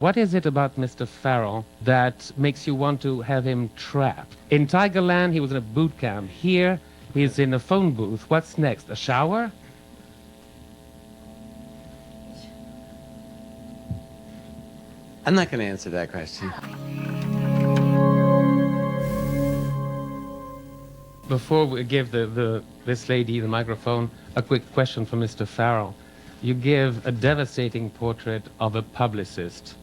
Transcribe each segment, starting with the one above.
What is it about Mr. Farrell that makes you want to have him trapped? In Tigerland, he was in a boot camp. Here, he's in a phone booth. What's next? A shower? I'm not going to answer that question. Before we give this lady the microphone, a quick question for Mr. Farrell. You give a devastating portrait of a publicist.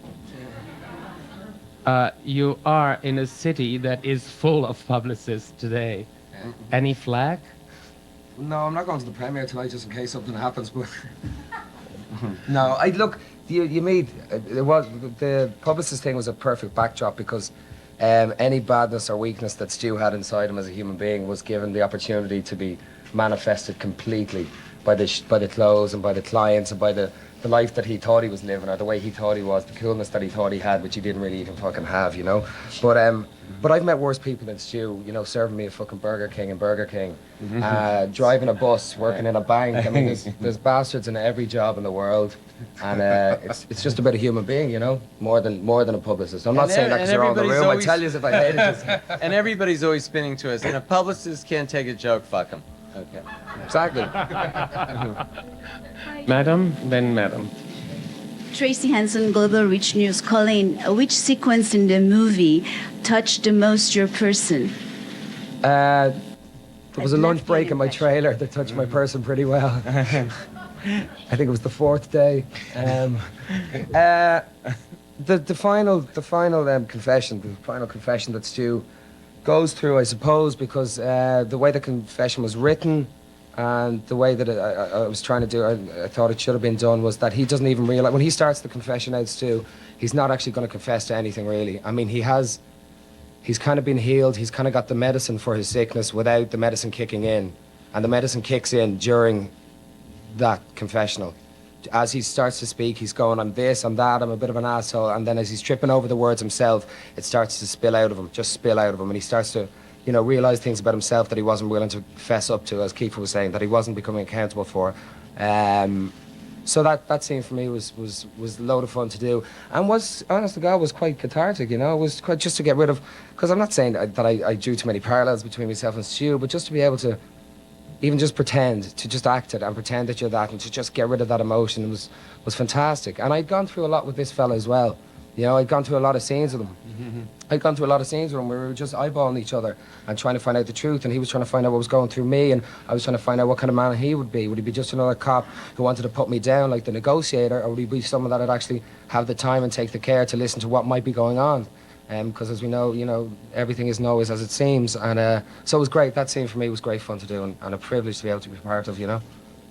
You are in a city that is full of publicists today. Any flag? No, I'm not going to the premiere tonight just in case something happens. But no, look. You meet. The publicist thing was a perfect backdrop because any badness or weakness that Stu had inside him as a human being was given the opportunity to be manifested completely by the clothes and by the clients and by the life that he thought he was living, or the way he thought he was, the coolness that he thought he had, which he didn't really even fucking have, you know. But I've met worse people than Stu, you know, serving me a fucking Burger King, driving a bus, working in a bank. I mean, there's bastards in every job in the world, and it's just about a human being, you know, more than a publicist. I'm not saying that because you're all in the room. I tell you if I hated it. And everybody's always spinning to us, and a publicist can't take a joke, fuck him. Okay. Exactly. Madam, then madam. Tracy Hansen, Global Reach News. Colin, which sequence in the movie touched the most your person? There was a lunch break in my trailer that touched my person pretty well. I think it was the fourth day. The final confession that Stu goes through, I suppose, because the way the confession was written and the way that I was trying to do it, I thought it should have been done, was that he doesn't even realize, when he starts the confession out, Stu, he's not actually going to confess to anything, really. I mean, he's kind of been healed, he's kind of got the medicine for his sickness without the medicine kicking in. And the medicine kicks in during that confessional. As he starts to speak, he's going, I'm this, I'm that, I'm a bit of an asshole. And then as he's tripping over the words himself, it starts to spill out of him, And he starts to, you know, realise things about himself that he wasn't willing to fess up to, as Kiefer was saying, that he wasn't becoming accountable for. So that scene for me was a load of fun to do. And was, honest to God, was quite cathartic, you know. It was quite just to get rid of, because I'm not saying that I drew too many parallels between myself and Stu, but just to be able to even just pretend, to just act it and pretend that you're that, and to just get rid of that emotion was fantastic. And I'd gone through a lot with this fella as well. You know, I'd gone through a lot of scenes with him. We were just eyeballing each other and trying to find out the truth, and he was trying to find out what was going through me, and I was trying to find out what kind of man he would be. Would he be just another cop who wanted to put me down like the negotiator, or would he be someone that would actually have the time and take the care to listen to what might be going on? Because as we know, you know, everything isn't always as it seems, and so it was great. That scene for me was great fun to do, and a privilege to be able to be part of, you know.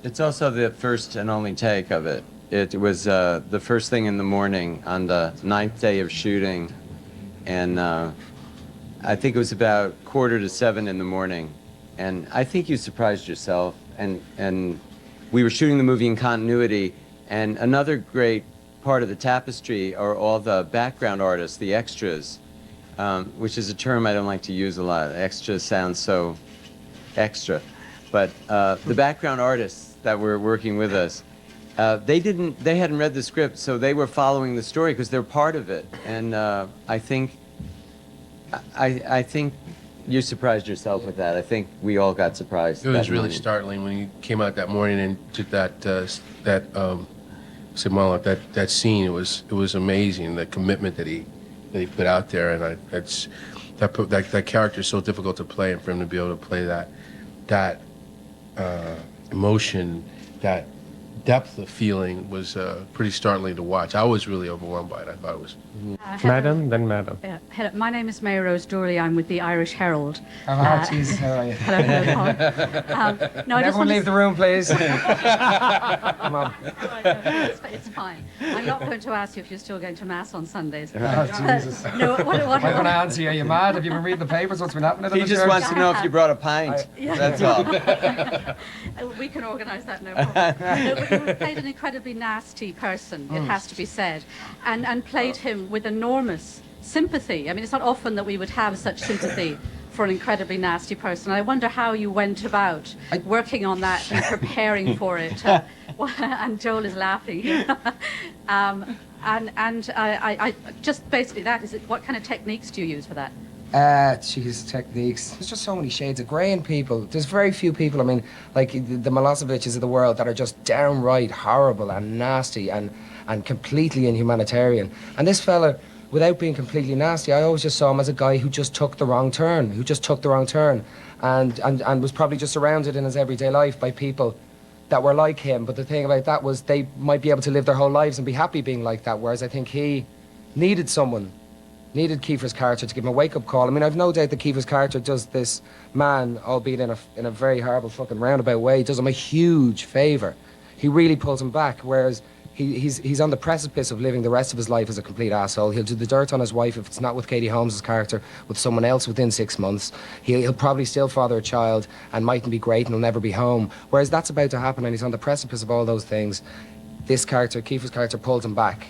It's also the first and only take of it. It was the first thing in the morning on the 9th day of shooting, and I think it was about 6:45 in the morning, and I think you surprised yourself, and we were shooting the movie in continuity, and another great part of the tapestry are all the background artists, the extras, which is a term I don't like to use a lot. Extra sounds so extra, but the background artists that were working with us, they hadn't read the script, so they were following the story because they're part of it. And I think you surprised yourself with that. I think we all got surprised. It was really startling when he came out that morning and took that monologue, that scene. It was amazing, the commitment that he put out there, and that character is so difficult to play, and for him to be able to play that emotion, that depth of feeling was pretty startling to watch. I was really overwhelmed by it. I thought it was. Madam, then madam. Hello, my name is Mary Rose Doorley. I'm with the Irish Herald. Jeez, how are you? Hello, no, Everyone leave the room, please. Come on. It's fine. I'm not going to ask you if you're still going to Mass on Sundays. Oh, Jesus. No, what I'm going to answer you. Are you mad? Have you been reading the papers? What's been happening? He just wants to know if you brought a pint. That's all. We can organise that, no problem. No, but you played an incredibly nasty person, it has to be said, and played him with enormous sympathy. I mean, it's not often that we would have such sympathy for an incredibly nasty person. I wonder how you went about working on that and preparing for it. And Joel is laughing here. And I just basically that is it. What kind of techniques do you use for that? Jeez, techniques. There's just so many shades of grey in people. There's very few people, I mean, like the Milosevic's of the world that are just downright horrible and nasty and completely inhumanitarian. And this fella, without being completely nasty, I always just saw him as a guy who just took the wrong turn, and was probably just surrounded in his everyday life by people that were like him. But the thing about that was they might be able to live their whole lives and be happy being like that, whereas I think he needed Kiefer's character to give him a wake-up call. I mean, I've no doubt that Kiefer's character does this man, albeit in a very horrible fucking roundabout way, does him a huge favour. He really pulls him back, whereas he's on the precipice of living the rest of his life as a complete asshole. He'll do the dirt on his wife if it's not with Katie Holmes' character, with someone else within 6 months. He'll probably still father a child and mightn't be great and he'll never be home. Whereas that's about to happen and he's on the precipice of all those things. This character, Kiefer's character, pulls him back.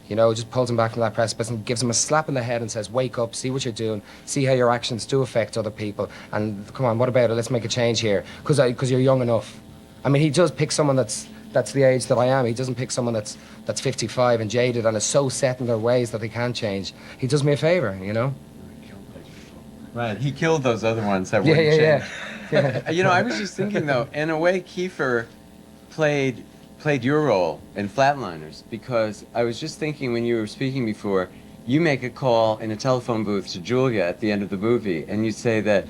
You know, just pulls him back from that precipice and gives him a slap in the head and says, wake up, see what you're doing, see how your actions do affect other people, and come on, what about it? Let's make a change here, because you're young enough. I mean, he does pick someone that's the age that I am. He doesn't pick someone that's 55 and jaded and is so set in their ways that they can't change. He does me a favour, you know? Right, he killed those other ones that wouldn't change. Yeah. You know, I was just thinking, though, in a way, Kiefer played your role in Flatliners, because I was just thinking when you were speaking before, you make a call in a telephone booth to Julia at the end of the movie, and you say that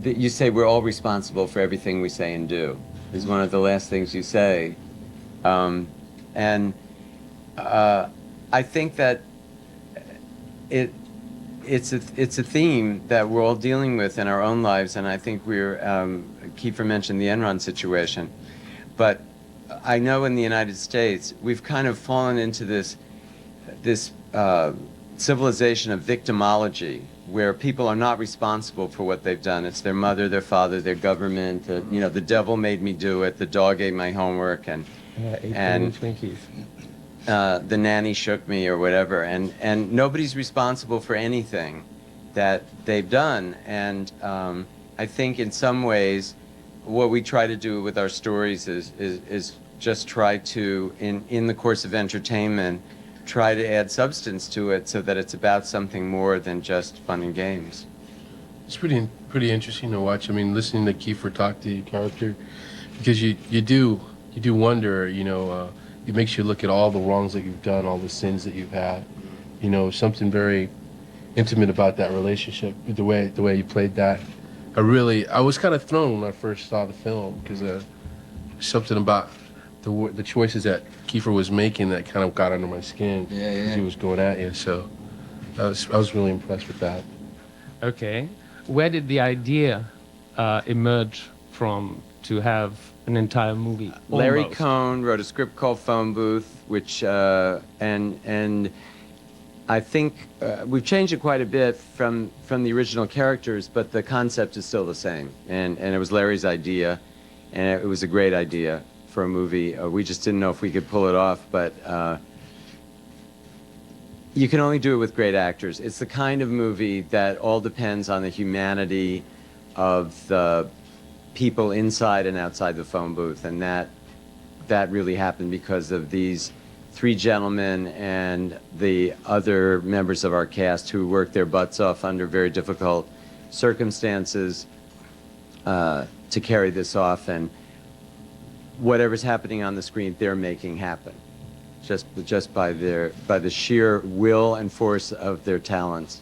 we're all responsible for everything we say and do, is one of the last things you say. I think that it's a theme that we're all dealing with in our own lives, and I think Kiefer mentioned the Enron situation, but I know in the United States we've kind of fallen into this civilization of victimology, where people are not responsible for what they've done. It's their mother, their father, their government. The devil made me do it. The dog ate my homework, and Twinkies. the nanny shook me, or whatever. And nobody's responsible for anything that they've done. And I think in some ways, what we try to do with our stories is just try to, in the course of entertainment, try to add substance to it so that it's about something more than just fun and games. It's pretty interesting to watch. I mean, listening to Kiefer talk to your character, because you do wonder, it makes you look at all the wrongs that you've done, all the sins that you've had. Something very intimate about that relationship, the way you played that. I was kind of thrown when I first saw the film, because something about the choices that Kiefer was making that kind of got under my skin. As he was going at you. So I was really impressed with that. Okay. Where did the idea emerge from to have an entire movie? Larry Almost? Cohn wrote a script called Phone Booth, which and I think we've changed it quite a bit from the original characters, but the concept is still the same. And it was Larry's idea, and it was a great idea for a movie. We just didn't know if we could pull it off, but you can only do it with great actors. It's the kind of movie that all depends on the humanity of the people inside and outside the phone booth, and that really happened because of these three gentlemen and the other members of our cast who worked their butts off under very difficult circumstances to carry this off, and whatever's happening on the screen, they're making happen, just by the sheer will and force of their talents.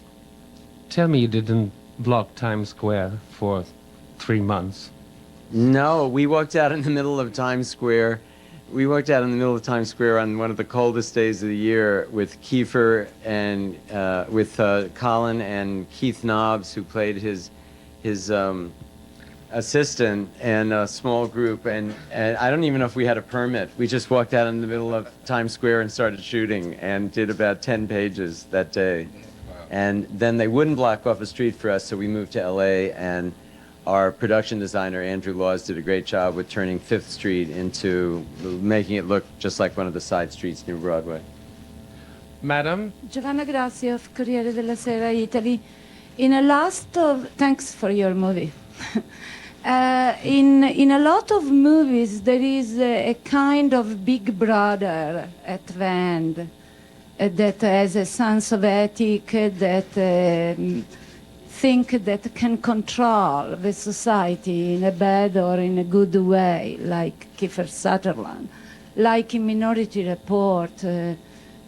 Tell me you didn't block Times Square for 3 months. No, we walked out in the middle of Times Square. We walked out in the middle of Times Square on one of the coldest days of the year with Kiefer and with Colin and Keith Nobbs, who played his assistant, and a small group, and I don't even know if we had a permit. We just walked out in the middle of Times Square and started shooting, and did about 10 pages that day. And then they wouldn't block off a street for us, so we moved to LA, and our production designer, Andrew Laws, did a great job with turning 5th Street into making it look just like one of the side streets near Broadway. Madam? Giovanna Grazia of Corriere della Sera, Italy. Thanks for your movie. In a lot of movies, there is a kind of big brother at the end that has a sense of ethic, that think that can control the society in a bad or in a good way, like Kiefer Sutherland, like in Minority Report,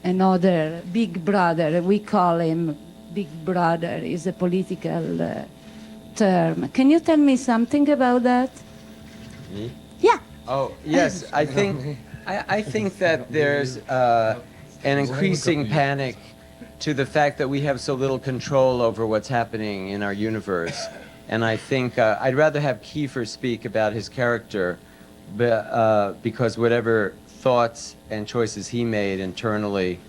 another big brother. We call him Big Brother. Is a political term. Can you tell me something about that? Me? Yeah. Oh, yes. I think that there's an increasing panic to the fact that we have so little control over what's happening in our universe. And I think I'd rather have Kiefer speak about his character because whatever thoughts and choices he made internally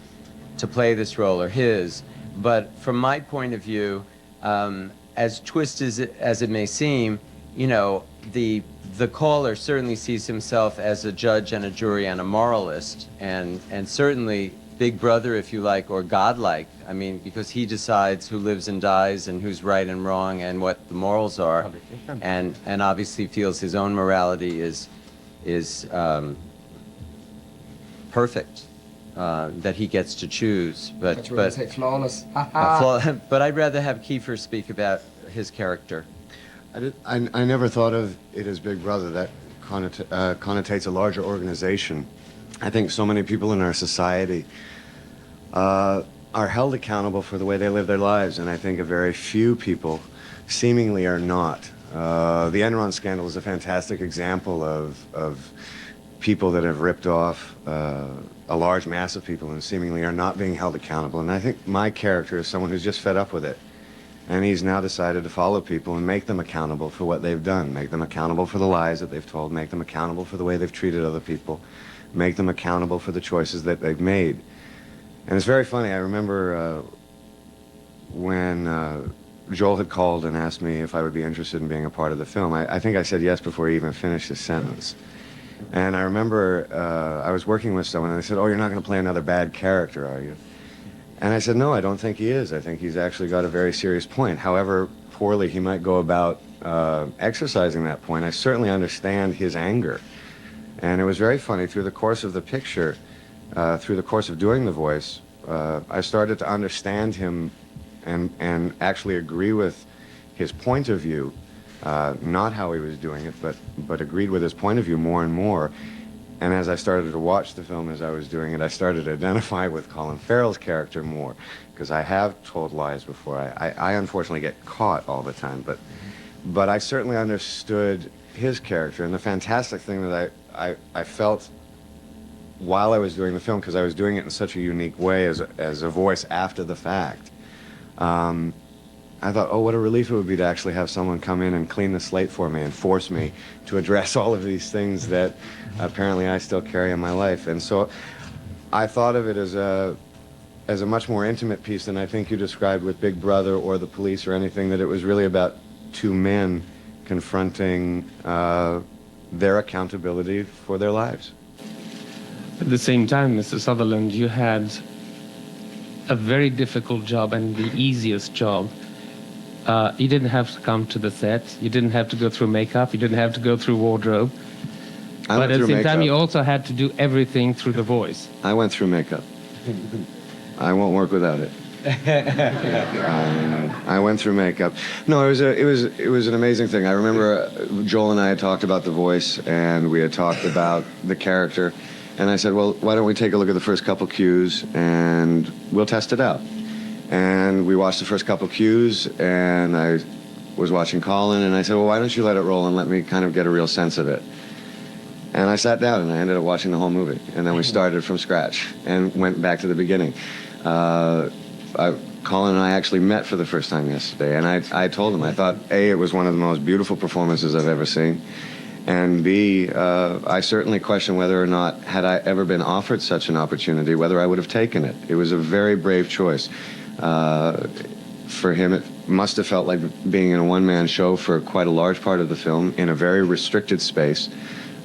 to play this role are his. But from my point of view, as twisted as it may seem, you know, the caller certainly sees himself as a judge and a jury and a moralist, and certainly Big Brother, if you like, or godlike. I mean, because he decides who lives and dies and who's right and wrong and what the morals are, and obviously feels his own morality is perfect, that he gets to choose. But flawless. but I'd rather have Kiefer speak about his character. I never thought of it as Big Brother. That connotates a larger organization. I think so many people in our society are held accountable for the way they live their lives, and I think a very few people seemingly are not. The Enron scandal is a fantastic example of people that have ripped off a large mass of people and seemingly are not being held accountable. And I think my character is someone who's just fed up with it. And he's now decided to follow people and make them accountable for what they've done, make them accountable for the lies that they've told, make them accountable for the way they've treated other people, make them accountable for the choices that they've made. And it's very funny. I remember when Joel had called and asked me if I would be interested in being a part of the film. I think I said yes before he even finished his sentence. And I remember I was working with someone and they said, "Oh, you're not going to play another bad character, are you?" And I said, "No, I don't think he is. I think he's actually got a very serious point. However poorly he might go about exercising that point, I certainly understand his anger." And it was very funny. Through the course of the picture, through the course of doing the voice, I started to understand him and actually agree with his point of view, not how he was doing it, but agreed with his point of view more and more. And as I started to watch the film as I was doing it, I started to identify with Colin Farrell's character more, because I have told lies before. I unfortunately get caught all the time, but I certainly understood his character. And the fantastic thing that I felt while I was doing the film, because I was doing it in such a unique way as a voice after the fact, I thought, oh, what a relief it would be to actually have someone come in and clean the slate for me and force me to address all of these things that apparently I still carry in my life. And so I thought of it as a much more intimate piece than I think you described with Big Brother or the police or anything, that it was really about two men confronting their accountability for their lives. At the same time, Mr. Sutherland, you had a very difficult job and the easiest job. You didn't have to come to the set. You didn't have to go through makeup. You didn't have to go through wardrobe. But at the same time, you also had to do everything through the voice. I went through makeup. I won't work without it. I went through makeup. No, it was an amazing thing. I remember Joel and I had talked about the voice, and we had talked about the character. And I said, well, why don't we take a look at the first couple cues, and we'll test it out. And we watched the first couple cues, and I was watching Colin, and I said, well, why don't you let it roll and let me kind of get a real sense of it? And I sat down, and I ended up watching the whole movie. And then we started from scratch and went back to the beginning. Colin and I actually met for the first time yesterday, and I told him, I thought, A, it was one of the most beautiful performances I've ever seen, and B, I certainly question whether or not, had I ever been offered such an opportunity, whether I would have taken it. It was a very brave choice. For him, it must have felt like being in a one-man show for quite a large part of the film in a very restricted space,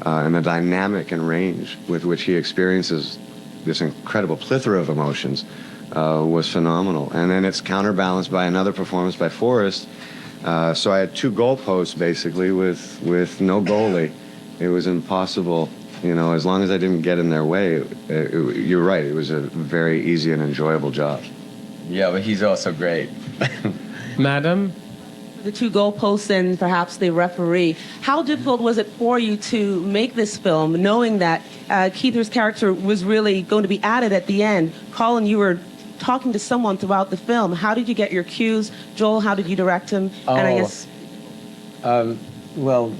and the dynamic and range with which he experiences this incredible plethora of emotions was phenomenal. And then it's counterbalanced by another performance by Forrest, So I had two goalposts basically with no goalie. It was impossible, you know, as long as I didn't get in their way. You're right, it was a very easy and enjoyable job. Yeah, but he's also great. Madam? The two goalposts and perhaps the referee. How difficult was it for you to make this film, knowing that Kiefer's character was really going to be added at the end? Colin, you were talking to someone throughout the film. How did you get your cues? Joel, how did you direct him? And I guess... Well,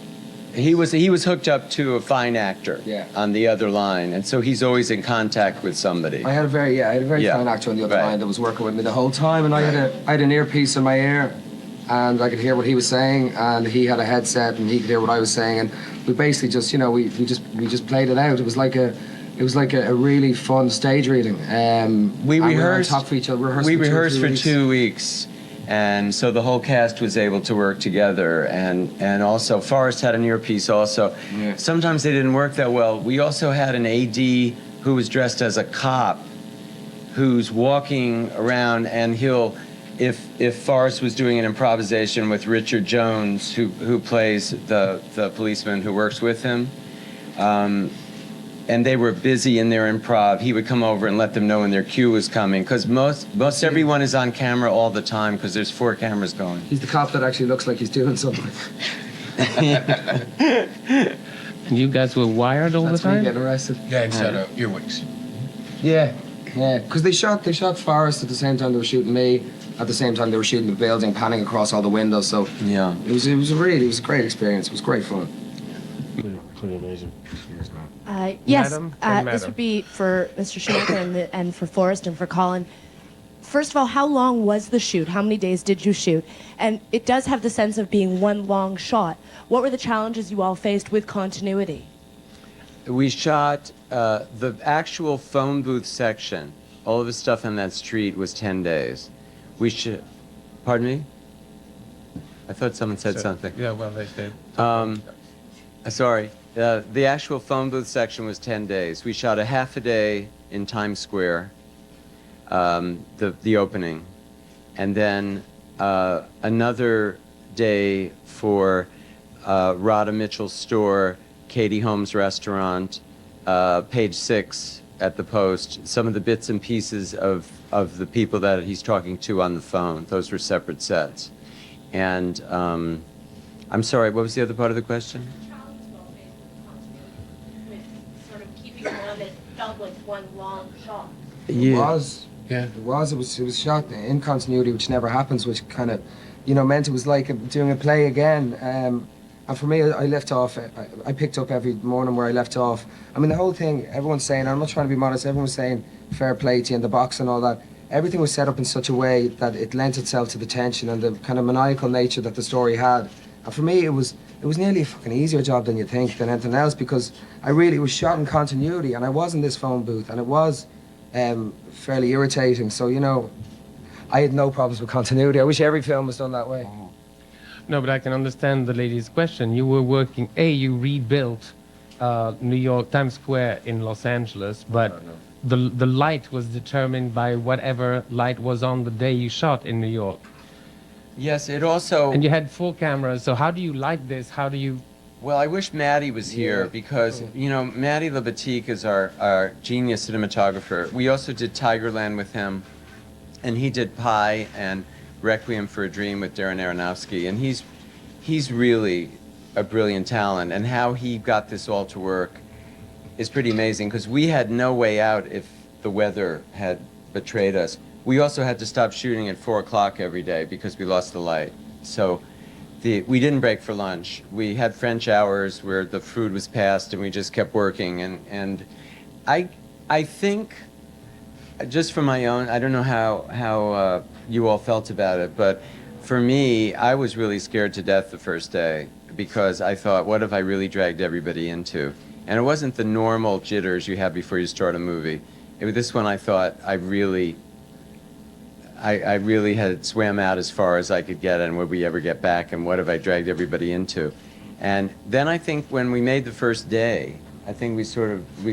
he was hooked up to a fine actor on the other line, and so he's always in contact with somebody. I had a very fine actor on the other line that was working with me the whole time, and I had an earpiece in my ear, and I could hear what he was saying, and he had a headset, and he could hear what I was saying, and we basically just, you know, we just played it out. It was like a really fun stage reading. We rehearsed. On top of each other. We rehearsed for 2 weeks, and so the whole cast was able to work together. And also, Forrest had an earpiece. Also, sometimes they didn't work that well. We also had an AD who was dressed as a cop, who's walking around, and he'll. If Forrest was doing an improvisation with Richard Jones, who plays the policeman who works with him, and they were busy in their improv, he would come over and let them know when their cue was coming, because most everyone is on camera all the time because there's 4 cameras going. He's the cop that actually looks like he's doing something. You guys were wired all That's the me time? getting arrested. Yeah, instead of earwigs. Yeah, because they shot Forrest at the same time they were shooting me. At the same time they were shooting the building, panning across all the windows. So Yeah. it was a great experience. It was great fun. Pretty amazing. Yes, Madam and this Madam. would be for Mr. Schumacher and for Forrest and for Colin. First of all, how long was the shoot? How many days did you shoot? And it does have the sense of being one long shot. What were the challenges you all faced with continuity? We shot the actual phone booth section. All of the stuff on that street was 10 days. We should. Pardon me? I thought someone said something. Yeah, well, they did. Sorry. The actual phone booth section was 10 days. We shot a half a day in Times Square, the opening, and then another day for Rhoda Mitchell's store, Katie Holmes' restaurant, Page 6 at the Post, some of the bits and pieces of the people that he's talking to on the phone. Those were separate sets. And I'm sorry, what was the other part of the question? Sort of keeping one that felt like one long shot. It was. Yeah. It was shot in continuity, which never happens, which kind of, you know, meant it was like doing a play again. And for me, I left off. I picked up every morning where I left off. I mean, the whole thing. Everyone's saying. I'm not trying to be modest. Everyone's saying fair play to you in the box and all that. Everything was set up in such a way that it lent itself to the tension and the kind of maniacal nature that the story had. And for me, it was nearly a fucking easier job than you think than anything else, because it was shot in continuity, and I was in this phone booth, and it was fairly irritating. So, you know, I had no problems with continuity. I wish every film was done that way. No, but I can understand the lady's question. You were working, you rebuilt New York, Times Square in Los Angeles, but the light was determined by whatever light was on the day you shot in New York. Yes, it also... And you had 4 cameras, so how do you light this? How do you... Well, I wish Maddie was here because, you know, Maddie Lebatique is our genius cinematographer. We also did Tigerland with him, and he did Pi and Requiem for a Dream with Darren Aronofsky, and he's really a brilliant talent, and how he got this all to work is pretty amazing, because we had no way out if the weather had betrayed us. We also had to stop shooting at 4 o'clock every day because we lost the light. So we didn't break for lunch. We had French hours where the food was passed and we just kept working. And I think, just for my own, I don't know how you all felt about it, but for me, I was really scared to death the first day, because I thought, what have I really dragged everybody into? And it wasn't the normal jitters you have before you start a movie. This one, I thought I really had swam out as far as I could get, and would we ever get back, and what have I dragged everybody into? And then I think when we made the first day, I think we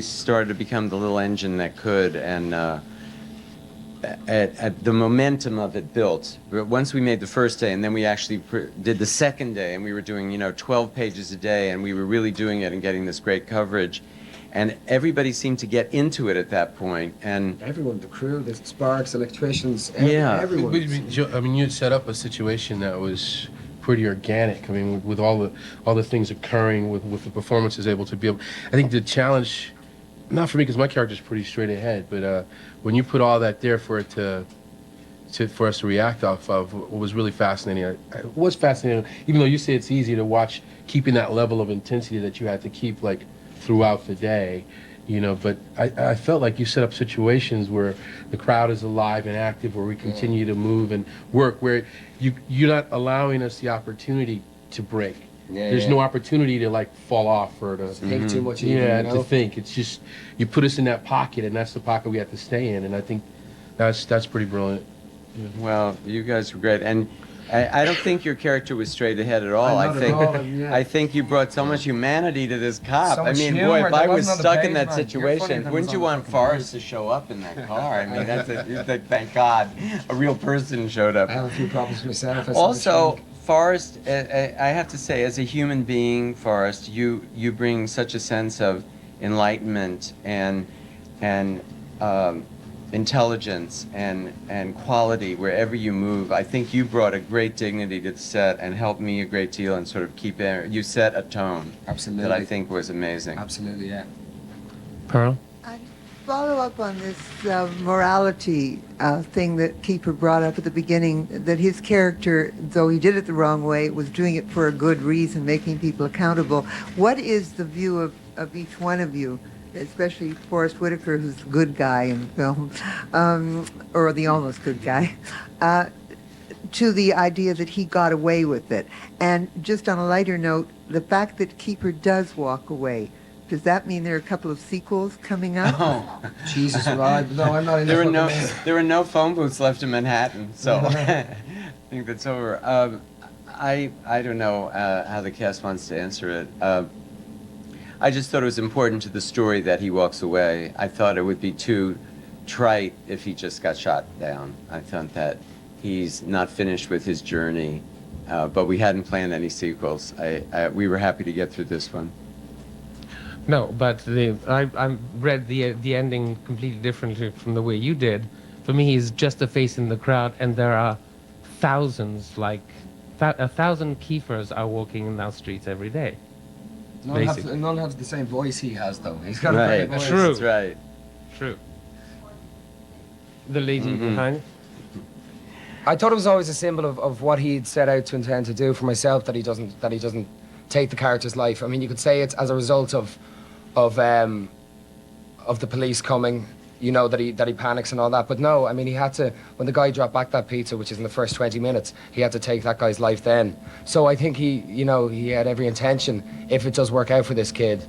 started to become the little engine that could, and at the momentum of it built. But once we made the first day, and then we actually did the second day, and we were doing, 12 pages a day, and we were really doing it and getting this great coverage. And everybody seemed to get into it at that point. And Everyone, the crew, the sparks, electricians, Yeah. everyone. I mean, you'd set up a situation that was pretty organic. I mean, with all the things occurring, with the performances able to be able. I think the challenge, not for me because my character's pretty straight ahead, but when you put all that there for it for us to react off of, what was really fascinating. It was fascinating, even though you say it's easy to watch, keeping that level of intensity that you had to keep like throughout the day, but I felt like you set up situations where the crowd is alive and active, where we continue to move and work, where you're not allowing us the opportunity to break. There's no opportunity to like fall off or to Think too much. to think. It's just you put us in that pocket, and that's the pocket we have to stay in, and I think that's pretty brilliant. well, you guys were great. And I don't think your character was straight ahead at all. Not at all, yeah. I think you brought so much humanity to this cop. So I much mean, humor boy, if that I was wasn't on the stuck in page, that man. You're funnier situation, than wouldn't was you on the want fucking Forrest to show up in that car? I mean, you'd think, thank God, a real person showed up. I have a few problems myself. Also, Forrest, I have to say, as a human being, Forrest, you bring such a sense of enlightenment and intelligence and quality wherever you move. I think you brought a great dignity to the set and helped me a great deal and sort of you set a tone Absolutely. that I think was amazing. Absolutely, yeah. Pearl? Follow up on this morality thing that Kiefer brought up at the beginning, that his character, though he did it the wrong way, was doing it for a good reason, making people accountable. What is the view of each one of you, especially Forrest Whitaker, who's the good guy in the film, or the almost good guy, to the idea that he got away with it? And just on a lighter note, the fact that Kiefer does walk away, does that mean there are a couple of sequels coming up? Oh, Jesus, right. No, I'm not in there the were no phone booths left in Manhattan, so I think that's over. I don't know how the cast wants to answer it. I just thought it was important to the story that he walks away. I thought it would be too trite if he just got shot down. I thought that he's not finished with his journey, but we hadn't planned any sequels. We were happy to get through this one. No, but I read the ending completely differently from the way you did. For me, he's just a face in the crowd, and there are thousands, like 1,000 Kiefers are walking in our streets every day. None have the same voice he has, though. He's got a Right, great voice. True. that's right. True. The lady behind. I thought it was always a symbol of what he'd set out to intend to do for myself, that he doesn't take the character's life. I mean, you could say it's as a result of the police coming, that he panics and all that. But no, I mean, he had to, when the guy dropped back that pizza, which is in the first 20 minutes, he had to take that guy's life then. So I think he had every intention, if it does work out for this kid,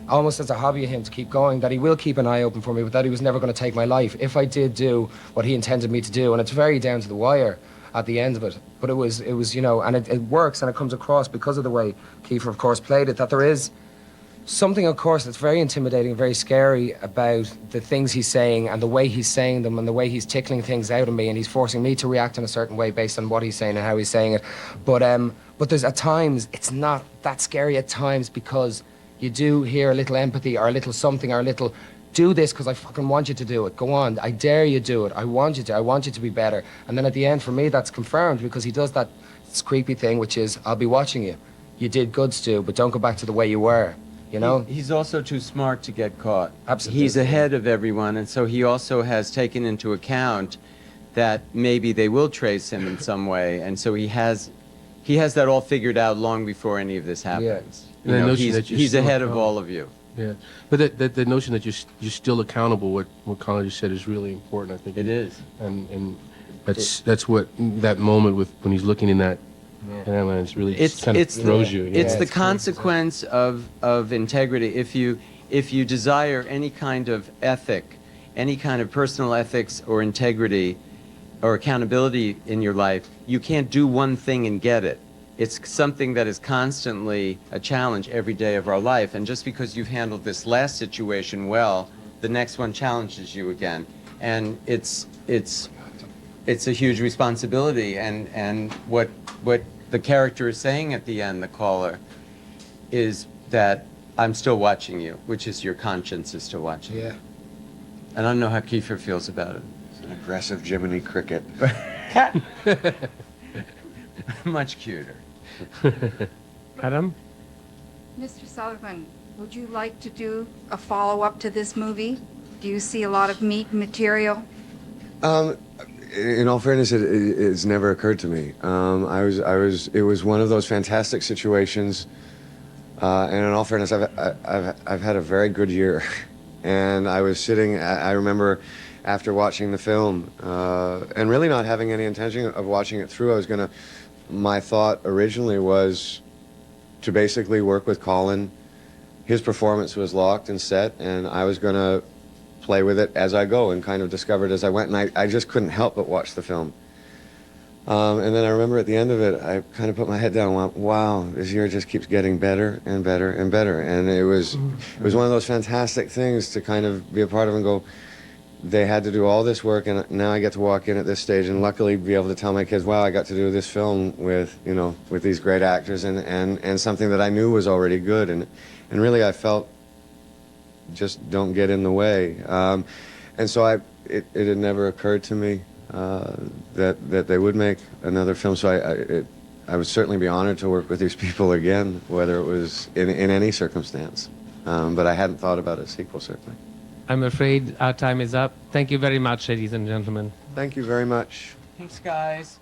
almost as a hobby of him to keep going, that he will keep an eye open for me, but that he was never going to take my life if I did do what he intended me to do. And it's very down to the wire at the end of it. But it was and it works, and it comes across because of the way Kiefer, of course, played it, that there is something, of course, that's very intimidating, very scary about the things he's saying and the way he's saying them and the way he's tickling things out of me, and he's forcing me to react in a certain way based on what he's saying and how he's saying it. But there's at times, it's not that scary at times, because you do hear a little empathy or a little something or a little, do this because I fucking want you to do it. Go on, I dare you do it. I want you to be better. And then at the end, for me, that's confirmed, because he does that creepy thing, which is, I'll be watching you. You did good, Stu, but don't go back to the way you were. He's also too smart to get caught. Absolutely. He's ahead of everyone, and so he also has taken into account that maybe they will trace him in some way, and so he has that all figured out long before any of this happens. Yeah. He's ahead of all of you. Yeah, but the notion that you're still accountable, what Colin just said, is really important. I think It is. and that's what that moment when he's looking in that. Yeah, man, it's really kind of throws you. It's the consequence of integrity. If you desire any kind of ethic, any kind of personal ethics or integrity or accountability in your life, you can't do one thing and get it. It's something that is constantly a challenge every day of our life. And just because you've handled this last situation well, the next one challenges you again. And it's it's a huge responsibility, and what the character is saying at the end, the caller, is that I'm still watching you, which is your conscience is still watching. Yeah. I don't know how Kiefer feels about it. It's an aggressive Jiminy Cricket. Much cuter. Adam? Mr. Sutherland, would you like to do a follow-up to this movie? Do you see a lot of meat material? In all fairness, it's never occurred to me. It was one of those fantastic situations, and in all fairness, I've had a very good year, and I was sitting. I remember after watching the film, and really not having any intention of watching it through. My thought originally was to basically work with Colin. His performance was locked and set, and I was going to play with it as I go and kind of discover it as I went. And I just couldn't help but watch the film. And then I remember at the end of it, I kind of put my head down and went, wow, this year just keeps getting better and better and better. And it was one of those fantastic things to kind of be a part of and go, they had to do all this work, and now I get to walk in at this stage and luckily be able to tell my kids, wow, I got to do this film with these great actors and something that I knew was already good. And really I felt, just don't get in the way. And so it had never occurred to me that they would make another film. So I would certainly be honored to work with these people again, whether it was in any circumstance. But I hadn't thought about a sequel, certainly. I'm afraid our time is up. Thank you very much, ladies and gentlemen. Thank you very much. Thanks, guys.